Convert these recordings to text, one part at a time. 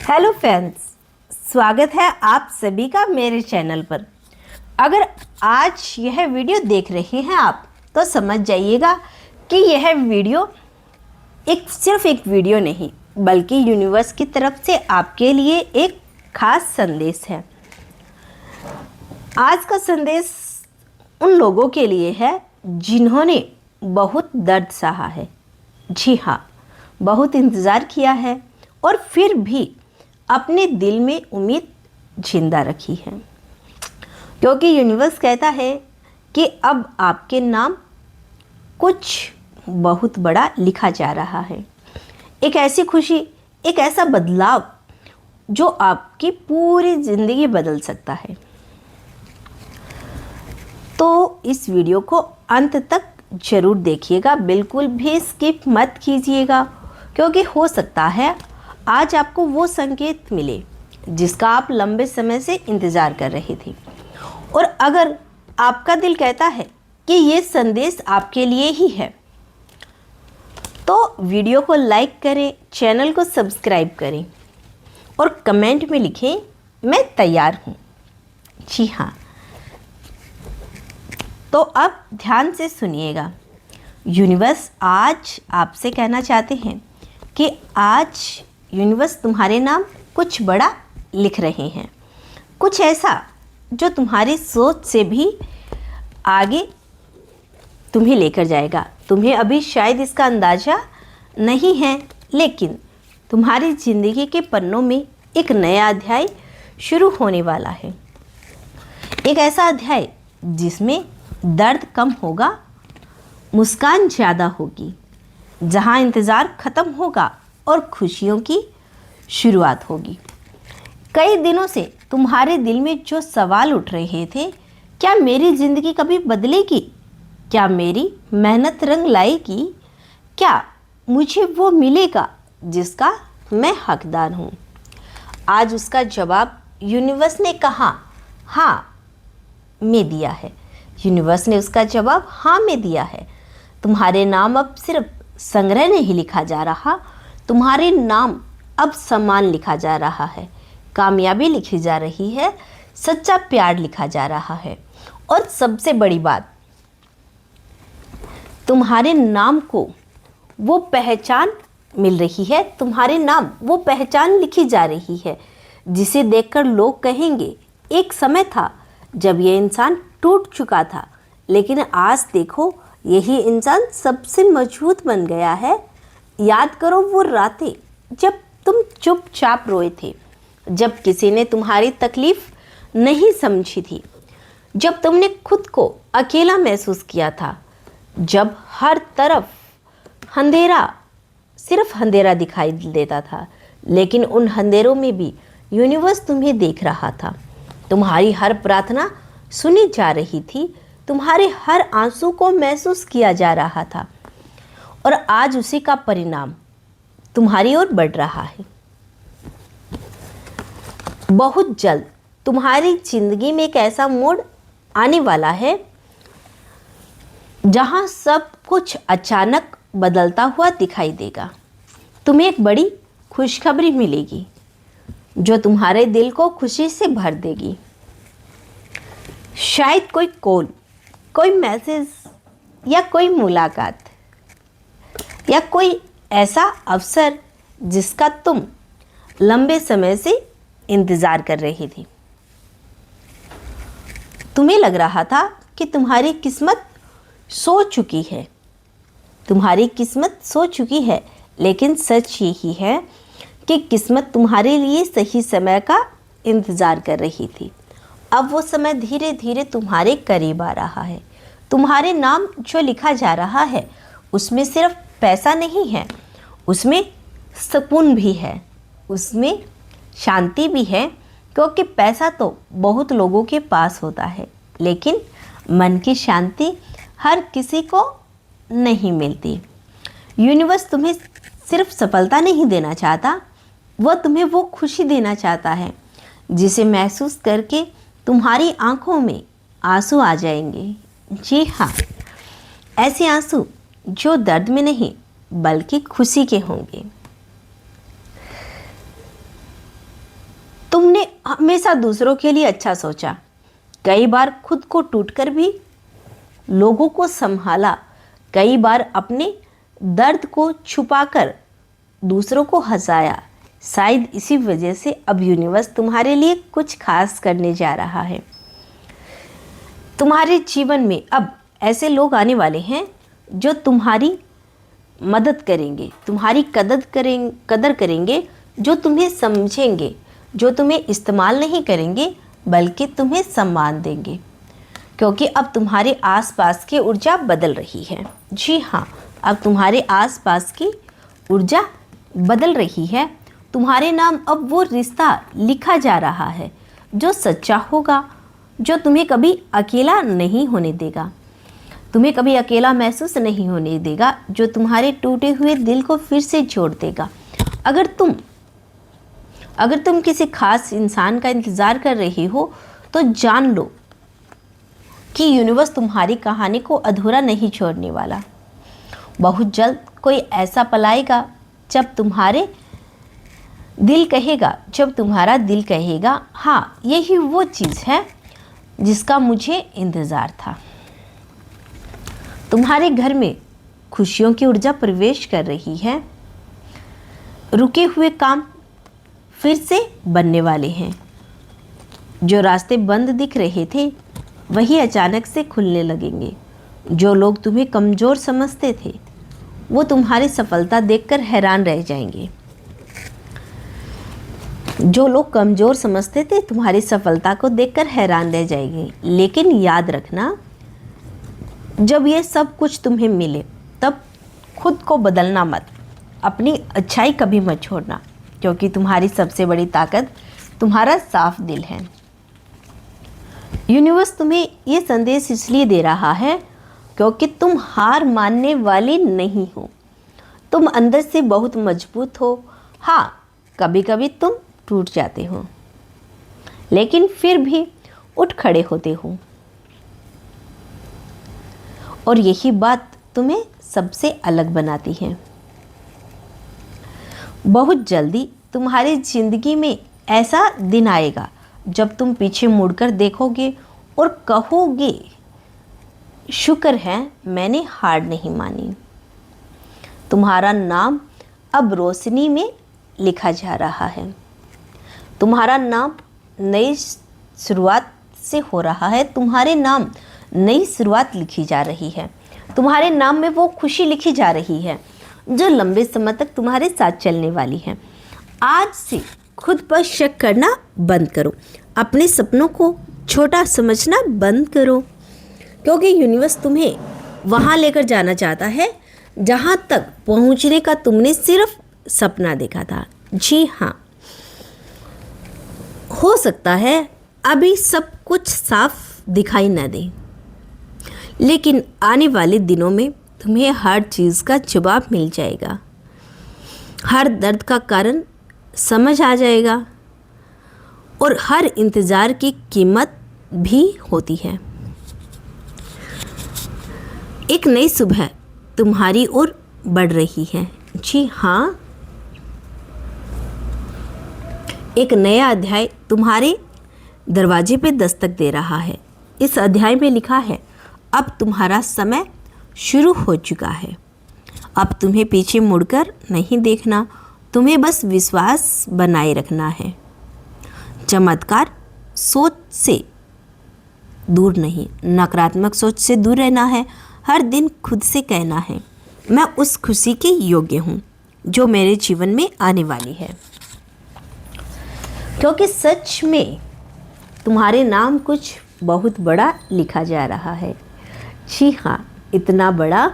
Hello friends, स्वागत है आप सभी का मेरे चैनल पर। अगर आज यह वीडियो देख रहे हैं आप तो समझ जाइएगा कि यह वीडियो सिर्फ एक वीडियो नहीं बल्कि यूनिवर्स की तरफ से आपके लिए एक खास संदेश है। आज का संदेश उन लोगों के लिए है जिन्होंने बहुत दर्द सहा है। जी हाँ, बहुत इंतज़ार किया है और फिर भी अपने दिल में उम्मीद जिंदा रखी है, क्योंकि यूनिवर्स कहता है कि अब आपके नाम कुछ बहुत बड़ा लिखा जा रहा है। एक ऐसी खुशी, एक ऐसा बदलाव जो आपकी पूरी ज़िंदगी बदल सकता है। तो इस वीडियो को अंत तक ज़रूर देखिएगा, बिल्कुल भी स्किप मत कीजिएगा, क्योंकि हो सकता है आज आपको वो संकेत मिले जिसका आप लंबे समय से इंतज़ार कर रहे थे। और अगर आपका दिल कहता है कि ये संदेश आपके लिए ही है तो वीडियो को लाइक करें, चैनल को सब्सक्राइब करें और कमेंट में लिखें मैं तैयार हूँ। जी हाँ, तो अब ध्यान से सुनिएगा। यूनिवर्स आज आपसे कहना चाहते हैं कि आज यूनिवर्स तुम्हारे नाम कुछ बड़ा लिख रहे हैं, कुछ ऐसा जो तुम्हारी सोच से भी आगे तुम्हें लेकर जाएगा। तुम्हें अभी शायद इसका अंदाज़ा नहीं है, लेकिन तुम्हारी ज़िंदगी के पन्नों में एक नया अध्याय शुरू होने वाला है। एक ऐसा अध्याय जिसमें दर्द कम होगा, मुस्कान ज़्यादा होगी, जहां इंतज़ार ख़त्म होगा और खुशियों की शुरुआत होगी। कई दिनों से तुम्हारे दिल में जो सवाल उठ रहे थे, क्या मेरी ज़िंदगी कभी बदलेगी? क्या मेरी मेहनत रंग लाएगी? क्या मुझे वो मिलेगा जिसका मैं हकदार हूँ? आज उसका जवाब यूनिवर्स ने कहा हाँ में दिया है। यूनिवर्स ने उसका जवाब हाँ में दिया है। तुम्हारे नाम अब सिर्फ संग्रह नहीं लिखा जा रहा, तुम्हारे नाम अब सम्मान लिखा जा रहा है, कामयाबी लिखी जा रही है, सच्चा प्यार लिखा जा रहा है। और सबसे बड़ी बात, तुम्हारे नाम को वो पहचान मिल रही है, तुम्हारे नाम वो पहचान लिखी जा रही है जिसे देखकर लोग कहेंगे एक समय था जब ये इंसान टूट चुका था, लेकिन आज देखो यही इंसान सबसे मजबूत बन गया है। याद करो वो रातें जब तुम चुपचाप रोए थे, जब किसी ने तुम्हारी तकलीफ नहीं समझी थी, जब तुमने खुद को अकेला महसूस किया था, जब हर तरफ अंधेरा, सिर्फ अंधेरा दिखाई देता था, लेकिन उन अंधेरों में भी यूनिवर्स तुम्हें देख रहा था। तुम्हारी हर प्रार्थना सुनी जा रही थी, तुम्हारे हर आंसू को महसूस किया जा रहा था, और आज उसी का परिणाम तुम्हारी ओर बढ़ रहा है। बहुत जल्द तुम्हारी जिंदगी में एक ऐसा मोड़ आने वाला है जहां सब कुछ अचानक बदलता हुआ दिखाई देगा। तुम्हें एक बड़ी खुशखबरी मिलेगी जो तुम्हारे दिल को खुशी से भर देगी। शायद कोई कॉल, कोई मैसेज या कोई मुलाकात या कोई ऐसा अवसर जिसका तुम लंबे समय से इंतज़ार कर रही थी। तुम्हें लग रहा था कि तुम्हारी किस्मत सो चुकी है, तुम्हारी किस्मत सो चुकी है, लेकिन सच यही है कि किस्मत तुम्हारे लिए सही समय का इंतज़ार कर रही थी। अब वो समय धीरे धीरे तुम्हारे करीब आ रहा है। तुम्हारे नाम जो लिखा जा रहा है उसमें सिर्फ पैसा नहीं है, उसमें सुकून भी है, उसमें शांति भी है, क्योंकि पैसा तो बहुत लोगों के पास होता है, लेकिन मन की शांति हर किसी को नहीं मिलती। यूनिवर्स तुम्हें सिर्फ सफलता नहीं देना चाहता, वह तुम्हें वो खुशी देना चाहता है जिसे महसूस करके तुम्हारी आंखों में आंसू आ जाएंगे। जी हाँ, ऐसे आंसू जो दर्द में नहीं, 'बल्कि खुशी के होंगे। तुमने हमेशा दूसरों के लिए अच्छा सोचा, कई बार खुद को टूटकर भी लोगों को संभाला, कई बार अपने दर्द को छुपाकर दूसरों को हंसाया। शायद इसी वजह से अब यूनिवर्स तुम्हारे लिए कुछ खास करने जा रहा है। तुम्हारे जीवन में अब ऐसे लोग आने वाले हैं जो तुम्हारी मदद करेंगे, तुम्हारी कदर करेंगे, जो तुम्हें समझेंगे, जो तुम्हें इस्तेमाल नहीं करेंगे बल्कि तुम्हें सम्मान देंगे, क्योंकि अब तुम्हारे आसपास की ऊर्जा बदल रही है। जी हाँ, अब तुम्हारे आसपास की ऊर्जा बदल रही है। तुम्हारे नाम अब वो रिश्ता लिखा जा रहा है जो सच्चा होगा, जो तुम्हें कभी अकेला नहीं होने देगा, तुम्हें कभी अकेला महसूस नहीं होने देगा, जो तुम्हारे टूटे हुए दिल को फिर से जोड़ देगा। अगर तुम किसी खास इंसान का इंतज़ार कर रहे हो तो जान लो कि यूनिवर्स तुम्हारी कहानी को अधूरा नहीं छोड़ने वाला। बहुत जल्द कोई ऐसा पल आएगा जब तुम्हारा दिल कहेगा, हाँ यही वो चीज़ है जिसका मुझे इंतज़ार था। तुम्हारे घर में खुशियों की ऊर्जा प्रवेश कर रही है। रुके हुए काम फिर से बनने वाले हैं। जो रास्ते बंद दिख रहे थे वही अचानक से खुलने लगेंगे। जो लोग तुम्हें कमज़ोर समझते थे वो तुम्हारी सफलता देखकर हैरान रह जाएंगे। जो लोग कमज़ोर समझते थे तुम्हारी सफलता को देखकर हैरान रह जाएंगे। लेकिन याद रखना, जब ये सब कुछ तुम्हें मिले तब खुद को बदलना मत, अपनी अच्छाई कभी मत छोड़ना, क्योंकि तुम्हारी सबसे बड़ी ताकत तुम्हारा साफ दिल है। यूनिवर्स तुम्हें ये संदेश इसलिए दे रहा है क्योंकि तुम हार मानने वाले नहीं हो। तुम अंदर से बहुत मजबूत हो। हाँ, कभी कभी तुम टूट जाते हो, लेकिन फिर भी उठ खड़े होते हो, और यही बात तुम्हें सबसे अलग बनाती है। बहुत जल्दी तुम्हारी ज़िंदगी में ऐसा दिन आएगा जब तुम पीछे मुड़कर देखोगे और कहोगे, शुक्र है मैंने हार नहीं मानी। तुम्हारा नाम अब रोशनी में लिखा जा रहा है। तुम्हारा नाम नई शुरुआत से हो रहा है। तुम्हारे नाम नई शुरुआत लिखी जा रही है। तुम्हारे नाम में वो खुशी लिखी जा रही है जो लंबे समय तक तुम्हारे साथ चलने वाली है। आज से खुद पर शक करना बंद करो। अपने सपनों को छोटा समझना बंद करो, क्योंकि यूनिवर्स तुम्हें वहाँ लेकर जाना चाहता है जहाँ तक पहुँचने का तुमने सिर्फ सपना देखा था। जी हाँ, हो सकता है अभी सब कुछ साफ दिखाई न दे, लेकिन आने वाले दिनों में तुम्हें हर चीज़ का जवाब मिल जाएगा। हर दर्द का कारण समझ आ जाएगा और हर इंतज़ार की कीमत भी होती है। एक नई सुबह तुम्हारी ओर बढ़ रही है। जी हाँ, एक नया अध्याय तुम्हारे दरवाजे पे दस्तक दे रहा है। इस अध्याय में लिखा है, अब तुम्हारा समय शुरू हो चुका है। अब तुम्हें पीछे मुड़कर नहीं देखना, तुम्हें बस विश्वास बनाए रखना है। चमत्कार सोच से दूर नहीं, नकारात्मक सोच से दूर रहना है। हर दिन खुद से कहना है, मैं उस खुशी के योग्य हूँ जो मेरे जीवन में आने वाली है, क्योंकि सच में तुम्हारे नाम कुछ बहुत बड़ा लिखा जा रहा है। जी हाँ, इतना बड़ा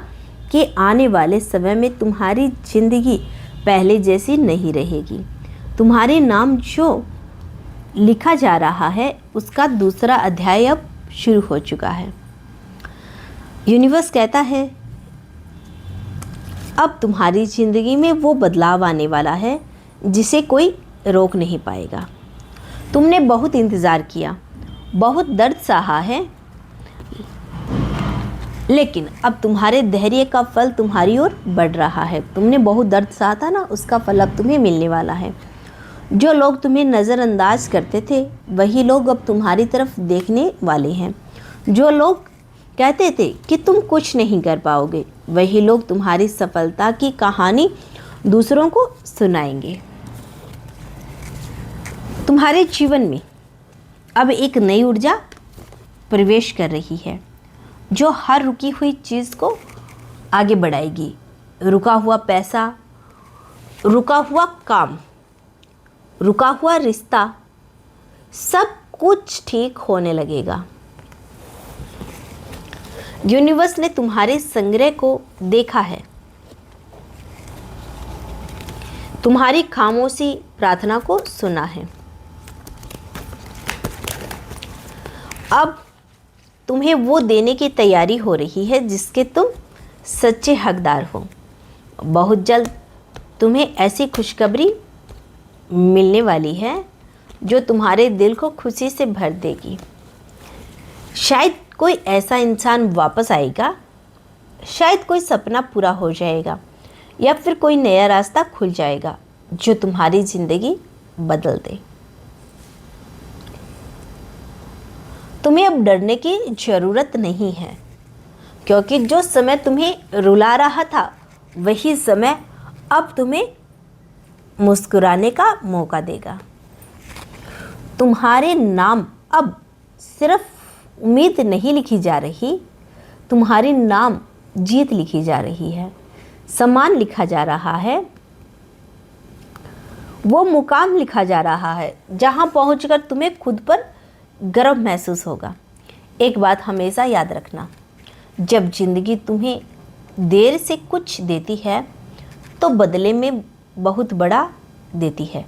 कि आने वाले समय में तुम्हारी ज़िंदगी पहले जैसी नहीं रहेगी। तुम्हारे नाम जो लिखा जा रहा है उसका दूसरा अध्याय अब शुरू हो चुका है। यूनिवर्स कहता है, अब तुम्हारी ज़िंदगी में वो बदलाव आने वाला है जिसे कोई रोक नहीं पाएगा। तुमने बहुत इंतज़ार किया, बहुत दर्द सहा है, लेकिन अब तुम्हारे धैर्य का फल तुम्हारी ओर बढ़ रहा है। तुमने बहुत दर्द सहा था ना, उसका फल अब तुम्हें मिलने वाला है। जो लोग तुम्हें नज़रअंदाज करते थे वही लोग अब तुम्हारी तरफ देखने वाले हैं। जो लोग कहते थे कि तुम कुछ नहीं कर पाओगे वही लोग तुम्हारी सफलता की कहानी दूसरों को सुनाएंगे। तुम्हारे जीवन में अब एक नई ऊर्जा प्रवेश कर रही है जो हर रुकी हुई चीज़ को आगे बढ़ाएगी। रुका हुआ पैसा, रुका हुआ काम, रुका हुआ रिश्ता, सब कुछ ठीक होने लगेगा। यूनिवर्स ने तुम्हारे संग्रह को देखा है, तुम्हारी खामोशी प्रार्थना को सुना है। अब तुम्हें वो देने की तैयारी हो रही है जिसके तुम सच्चे हकदार हो। बहुत जल्द तुम्हें ऐसी खुशखबरी मिलने वाली है जो तुम्हारे दिल को खुशी से भर देगी। शायद कोई ऐसा इंसान वापस आएगा, शायद कोई सपना पूरा हो जाएगा या फिर कोई नया रास्ता खुल जाएगा जो तुम्हारी ज़िंदगी बदल दे। तुम्हें अब डरने की ज़रूरत नहीं है क्योंकि जो समय तुम्हें रुला रहा था वही समय अब तुम्हें मुस्कुराने का मौका देगा। तुम्हारे नाम अब सिर्फ उम्मीद नहीं लिखी जा रही, तुम्हारी नाम जीत लिखी जा रही है, सम्मान लिखा जा रहा है, वो मुकाम लिखा जा रहा है जहां पहुंचकर तुम्हें खुद पर गर्व महसूस होगा। एक बात हमेशा याद रखना, जब ज़िंदगी तुम्हें देर से कुछ देती है तो बदले में बहुत बड़ा देती है।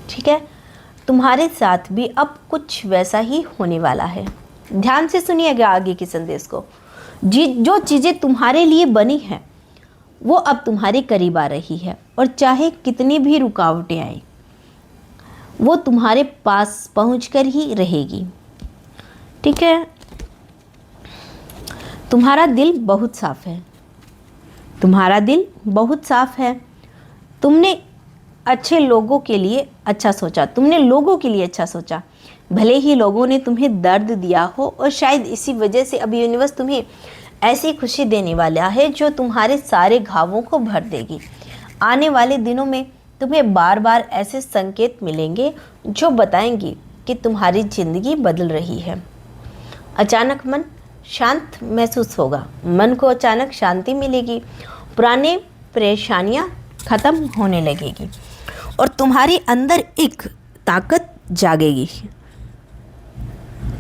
ठीक है, तुम्हारे साथ भी अब कुछ वैसा ही होने वाला है। ध्यान से सुनिएगा आगे के संदेश को। जो चीज़ें तुम्हारे लिए बनी हैं वो अब तुम्हारे करीब आ रही है और चाहे कितनी भी रुकावटें आए वो तुम्हारे पास पहुंचकर ही रहेगी। ठीक है, तुम्हारा दिल बहुत साफ है, तुम्हारा दिल बहुत साफ है। तुमने अच्छे लोगों के लिए अच्छा सोचा, तुमने लोगों के लिए अच्छा सोचा, भले ही लोगों ने तुम्हें दर्द दिया हो और शायद इसी वजह से अब यूनिवर्स तुम्हें ऐसी खुशी देने वाला है जो तुम्हारे सारे घावों को भर देगी। आने वाले दिनों में तुम्हें बार बार ऐसे संकेत मिलेंगे जो बताएंगे कि तुम्हारी ज़िंदगी बदल रही है। अचानक मन शांत महसूस होगा, मन को अचानक शांति मिलेगी, पुराने परेशानियां ख़त्म होने लगेगी और तुम्हारे अंदर एक ताकत जागेगी।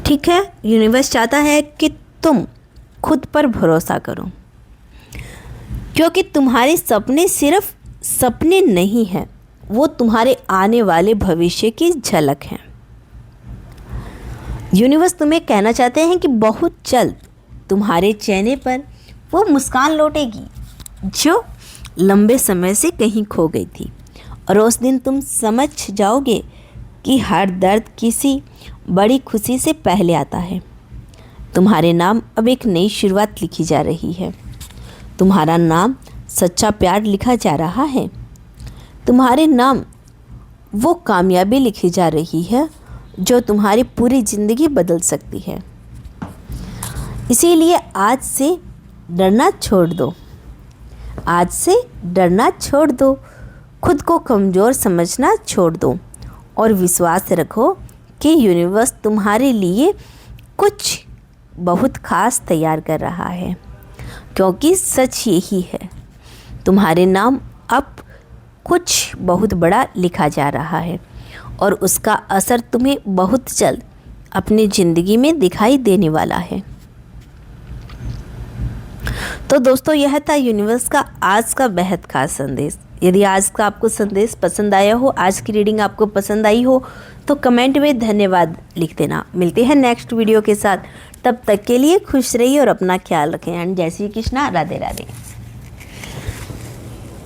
ठीक है, यूनिवर्स चाहता है कि तुम खुद पर भरोसा करो क्योंकि तुम्हारे सपने सिर्फ सपने नहीं हैं, वो तुम्हारे आने वाले भविष्य की झलक है। यूनिवर्स तुम्हें कहना चाहते हैं कि बहुत जल्द तुम्हारे चेहरे पर वो मुस्कान लौटेगी जो लंबे समय से कहीं खो गई थी और उस दिन तुम समझ जाओगे कि हर दर्द किसी बड़ी खुशी से पहले आता है। तुम्हारे नाम अब एक नई शुरुआत लिखी जा रही है, तुम्हारा नाम सच्चा प्यार लिखा जा रहा है, तुम्हारे नाम वो कामयाबी लिखी जा रही है जो तुम्हारी पूरी ज़िंदगी बदल सकती है। इसीलिए आज से डरना छोड़ दो, आज से डरना छोड़ दो, खुद को कमज़ोर समझना छोड़ दो और विश्वास रखो कि यूनिवर्स तुम्हारे लिए कुछ बहुत ख़ास तैयार कर रहा है क्योंकि सच यही है, तुम्हारे नाम अब कुछ बहुत बड़ा लिखा जा रहा है और उसका असर तुम्हें बहुत जल्द अपनी ज़िंदगी में दिखाई देने वाला है। तो दोस्तों, यह था यूनिवर्स का आज का बेहद खास संदेश। यदि आज का आपको संदेश पसंद आया हो, आज की रीडिंग आपको पसंद आई हो तो कमेंट में धन्यवाद लिख देना। मिलते हैं नेक्स्ट वीडियो के साथ, तब तक के लिए खुश रहिए और अपना ख्याल रखें। एंड जय श्री कृष्णा, राधे राधे।